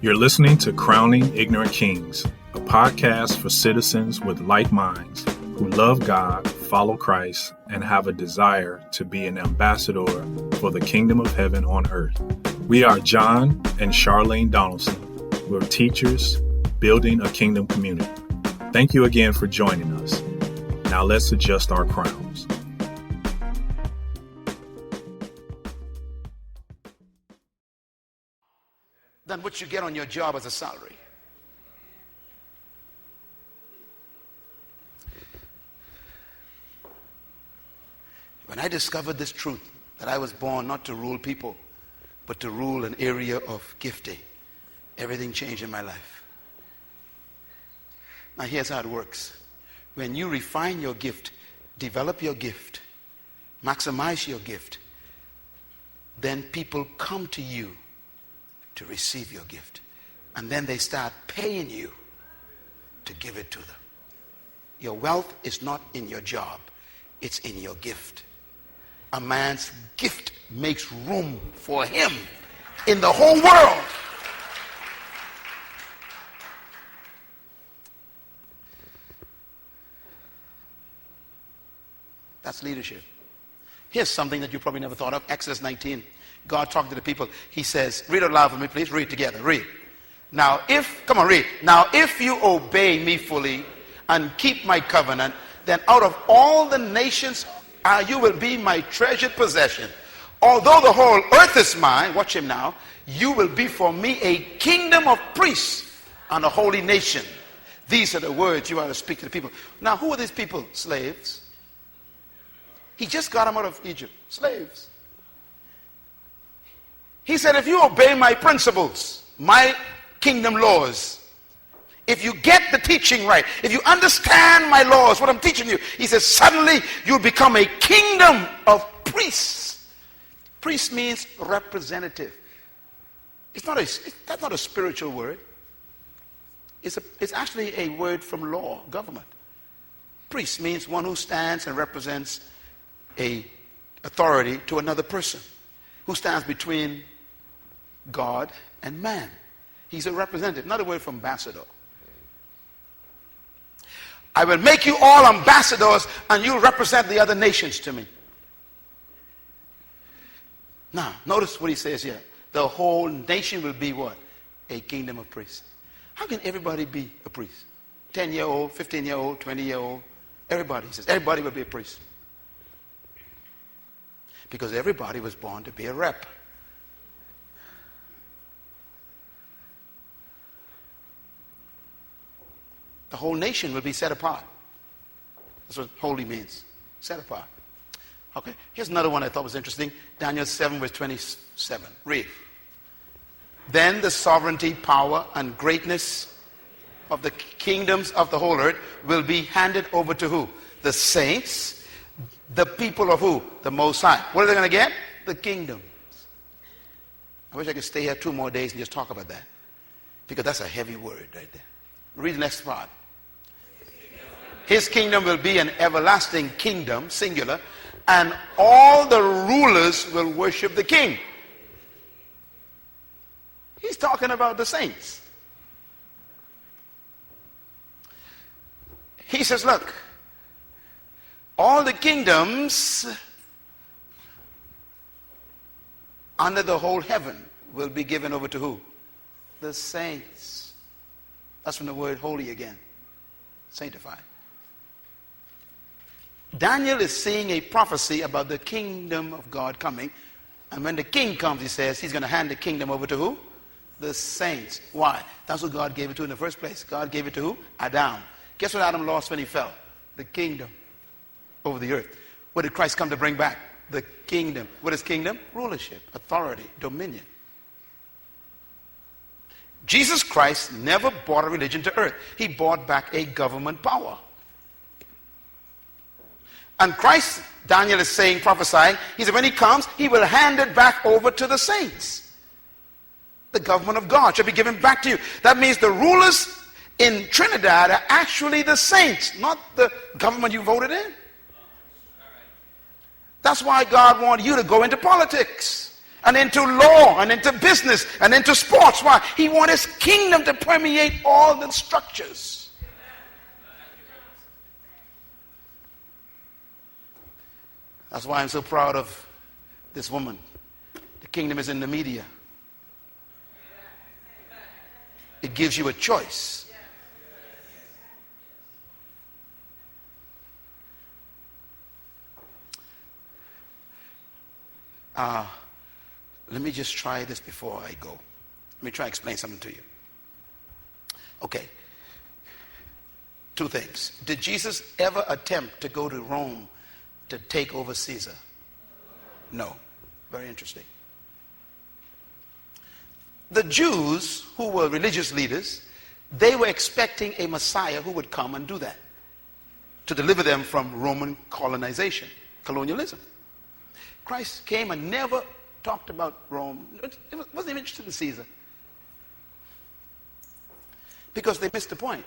You're listening to Crowning Ignorant Kings, a podcast for citizens with like minds who love God, follow Christ, and have a desire to be an ambassador for the kingdom of heaven on earth. We are John and Charlene Donelson. We're teachers building a kingdom community. Thank you again for joining us. Now let's adjust our crowns. Than what you get on your job as a salary. When I discovered this truth, that I was born not to rule people, but to rule an area of gifting, everything changed in my life. Now here's how it works. When you refine your gift, develop your gift, maximize your gift, then people come to you to receive your gift. And then they start paying you to give it to them. Your wealth is not in your job. It's in your gift. A man's gift makes room for him in the whole world. That's leadership. Here's something that you probably never thought of. Exodus 19. God talking to the people. He says, read it aloud for me, please. Read together. Read. Now if you obey me fully and keep my covenant, then out of all the nations you will be my treasured possession. Although the whole earth is mine, watch him now, you will be for me a kingdom of priests and a holy nation. These are the words you are to speak to the people. Now, who are these people? Slaves. He just got them out of Egypt. Slaves. He said, if you obey my principles, my kingdom laws, if you get the teaching right, if you understand my laws, what I'm teaching you, he says, suddenly you'll become a kingdom of priests. Priest means representative. That's not a spiritual word. It's actually a word from law, government. Priest means one who stands and represents a authority to another person, who stands between God and man. He's a representative, not a word from ambassador. I will make you all ambassadors and you'll represent the other nations to me. Now, notice what he says here. The whole nation will be what? A kingdom of priests. How can everybody be a priest? 10-year-old, 15-year-old, 20-year-old, everybody. He says everybody will be a priest. Because everybody was born to be a rep. The whole nation will be set apart. That's what holy means. Set apart. Okay, here's another one I thought was interesting. Daniel 7 verse 27. Read. Then the sovereignty, power, and greatness of the kingdoms of the whole earth will be handed over to who? The saints. The people of who? The Most High. What are they going to get? The kingdoms. I wish I could stay here 2 more days and just talk about that. Because that's a heavy word right there. Read the next part. His kingdom will be an everlasting kingdom, singular, and all the rulers will worship the king. He's talking about the saints. He says, look, all the kingdoms under the whole heaven will be given over to who? The saints. That's from the word holy again. Sanctified. Daniel is seeing a prophecy about the kingdom of God coming. And when the king comes, he says he's going to hand the kingdom over to who? The saints. Why? That's what God gave it to in the first place. God gave it to who? Adam. Guess what Adam lost when he fell? The kingdom over the earth. What did Christ come to bring back? The kingdom. What is kingdom? Rulership, authority, dominion. Jesus Christ never brought a religion to earth. He brought back a government power. And Christ, Daniel is saying, prophesying, he said when he comes, he will hand it back over to the saints. The government of God shall be given back to you. That means the rulers in Trinidad are actually the saints, not the government you voted in. That's why God wanted you to go into politics and into law and into business and into sports. Why? He wants his kingdom to permeate all the structures. That's why I'm so proud of this woman. The kingdom is in the media. It gives you a choice. Let me just try this before I go. Let me try to explain something to you. Okay. Two things. Did Jesus ever attempt to go to Rome to take over Caesar? No. Very interesting. The Jews, who were religious leaders, they were expecting a Messiah who would come and do that, to deliver them from Roman colonization, colonialism. Christ came and never talked about Rome. It wasn't even interested in Caesar, because they missed the point.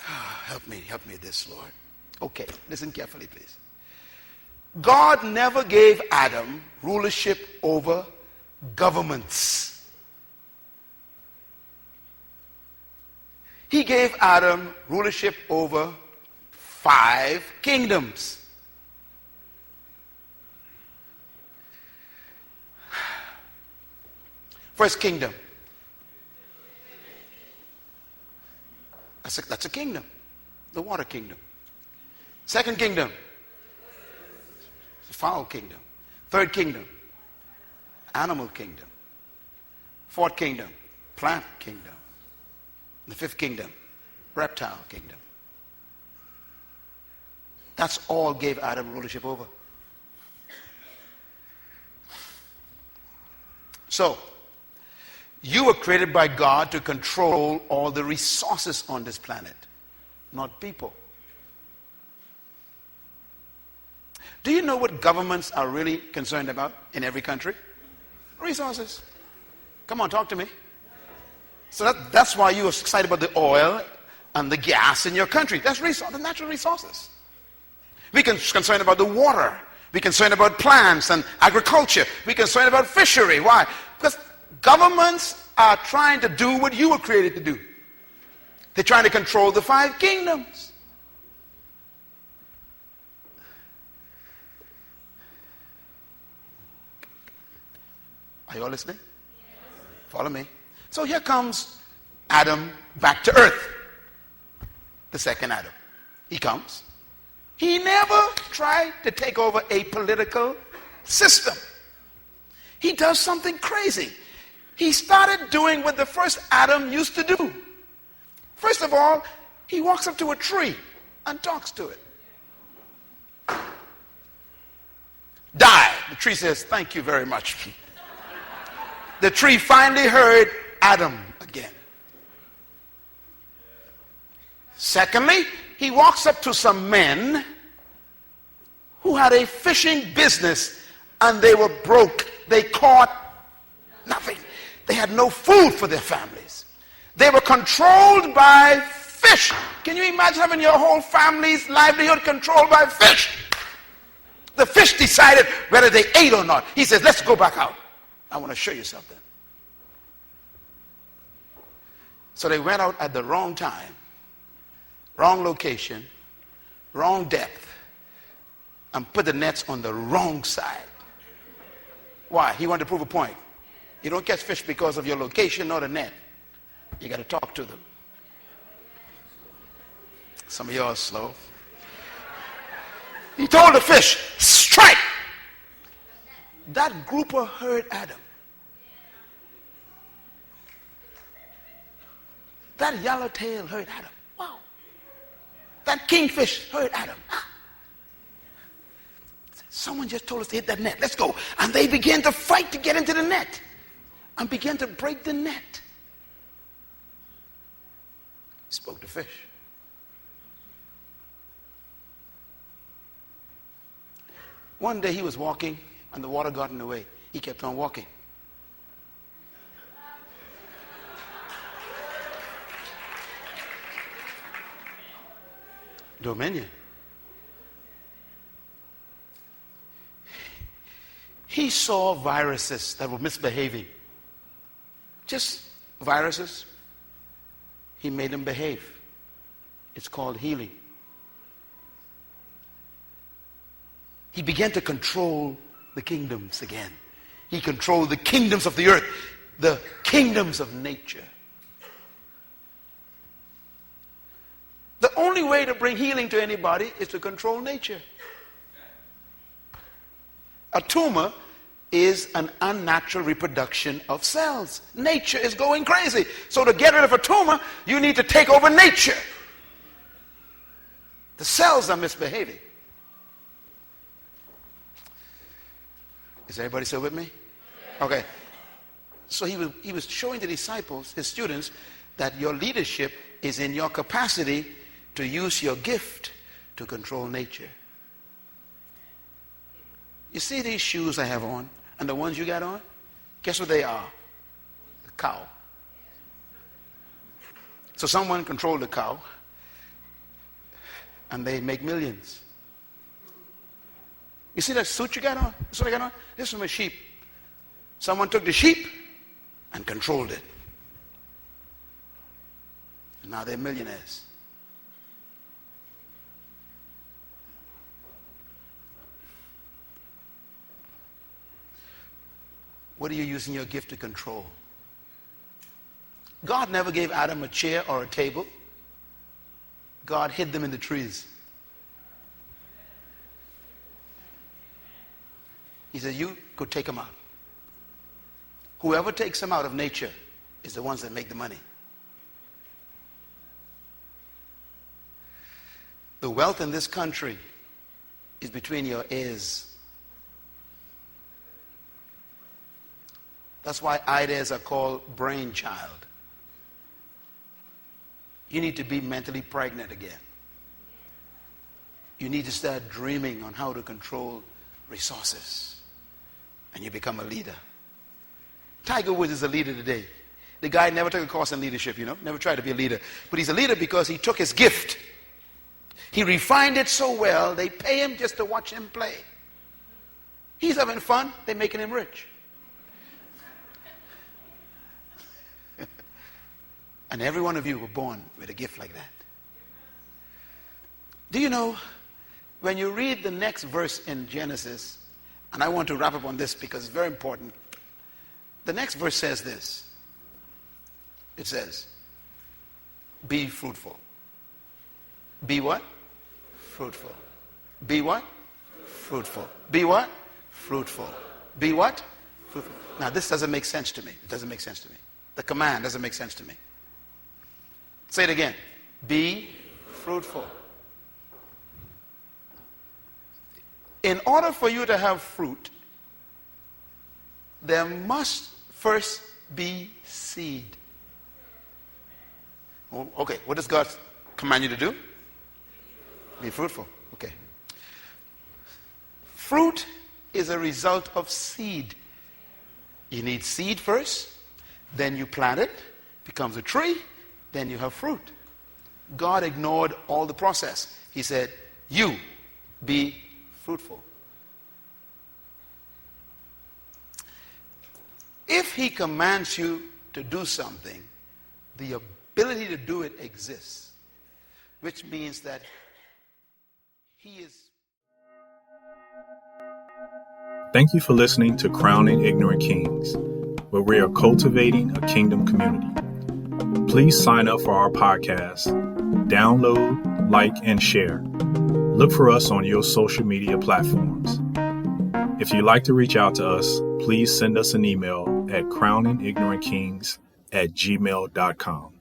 Help me with this, Lord. Okay, listen carefully, please. God never gave Adam rulership over governments. He gave Adam rulership over 5 kingdoms. First kingdom. That's a kingdom. The water kingdom. Second kingdom. The fowl kingdom. Third kingdom. Animal kingdom. Fourth kingdom. Plant kingdom. The fifth kingdom. Reptile kingdom. That's all gave Adam rulership over. So, you were created by God to control all the resources on this planet, not people. Do you know what governments are really concerned about in every country? Resources. Come on, talk to me. So that's why you are excited about the oil and the gas in your country. That's the natural resources. We're concerned about the water. We're concerned about plants and agriculture. We're concerned about fishery. Why? Because governments are trying to do what you were created to do. They're trying to control the 5 kingdoms. Are you all listening? Follow me. So here comes Adam back to earth. The second Adam. He comes. He never tried to take over a political system. He does something crazy. He started doing what the first Adam used to do. First of all, he walks up to a tree and talks to it. Die. The tree says, thank you very much. The tree finally heard Adam again. Secondly, he walks up to some men who had a fishing business and they were broke. They caught nothing. They had no food for their families. They were controlled by fish. Can you imagine having your whole family's livelihood controlled by fish? The fish decided whether they ate or not. He says, let's go back out. I want to show you something. So they went out at the wrong time, wrong location, wrong depth, and put the nets on the wrong side. Why? He wanted to prove a point. You don't catch fish because of your location or the net. You got to talk to them. Some of y'all are slow. He told the fish, strike. That grouper heard Adam. That yellowtail heard Adam. Wow. That kingfish heard Adam. Someone just told us to hit that net. Let's go. And they began to fight to get into the net and began to break the net. He spoke to fish. One day he was walking and the water got in the way. He kept on walking. Dominion. He saw viruses that were misbehaving. Just viruses. He made them behave. It's called healing. He began to control the kingdoms again. He controlled the kingdoms of the earth, the kingdoms of nature. The only way to bring healing to anybody is to control nature. A tumor is an unnatural reproduction of cells. Nature is going crazy. So to get rid of a tumor, you need to take over nature. The cells are misbehaving. Is everybody still with me? Okay. So he was showing the disciples, his students, that your leadership is in your capacity to use your gift to control nature. You see these shoes I have on and the ones you got on? Guess what they are? The cow. So someone controlled the cow and they make millions. You see that suit you got on? This what I got on? This is from a sheep. Someone took the sheep and controlled it. And now they're millionaires. What are you using your gift to control? God never gave Adam a chair or a table. God hid them in the trees. He said, you go take them out. Whoever takes them out of nature is the ones that make the money. The wealth in this country is between your ears. That's why ideas are called brainchild. You need to be mentally pregnant again. You need to start dreaming on how to control resources. And you become a leader. Tiger Woods is a leader today. The guy never took a course in leadership, never tried to be a leader. But he's a leader because he took his gift. He refined it so well, they pay him just to watch him play. He's having fun, they're making him rich. And every one of you were born with a gift like that. Do you know, when you read the next verse in Genesis, and I want to wrap up on this because it's very important. The next verse says this. It says, be fruitful. Be what? Fruitful. Be what? Fruitful. Be what? Fruitful. Be what? Fruitful. Now this doesn't make sense to me. It doesn't make sense to me. The command doesn't make sense to me. Say it again. Be fruitful. In order for you to have fruit, there must first be seed. Okay, what does God command you to do? Be fruitful. Okay. Fruit is a result of seed. You need seed first, then you plant it, becomes a tree, then you have fruit. God ignored all the process. He said, you be fruitful. If he commands you to do something, the ability to do it exists, which means that he is. Thank you for listening to Crowning Ignorant Kings, where we are cultivating a kingdom community. Please sign up for our podcast, download, like, and share. Look for us on your social media platforms. If you'd like to reach out to us, please send us an email at crowninignorantkings@gmail.com.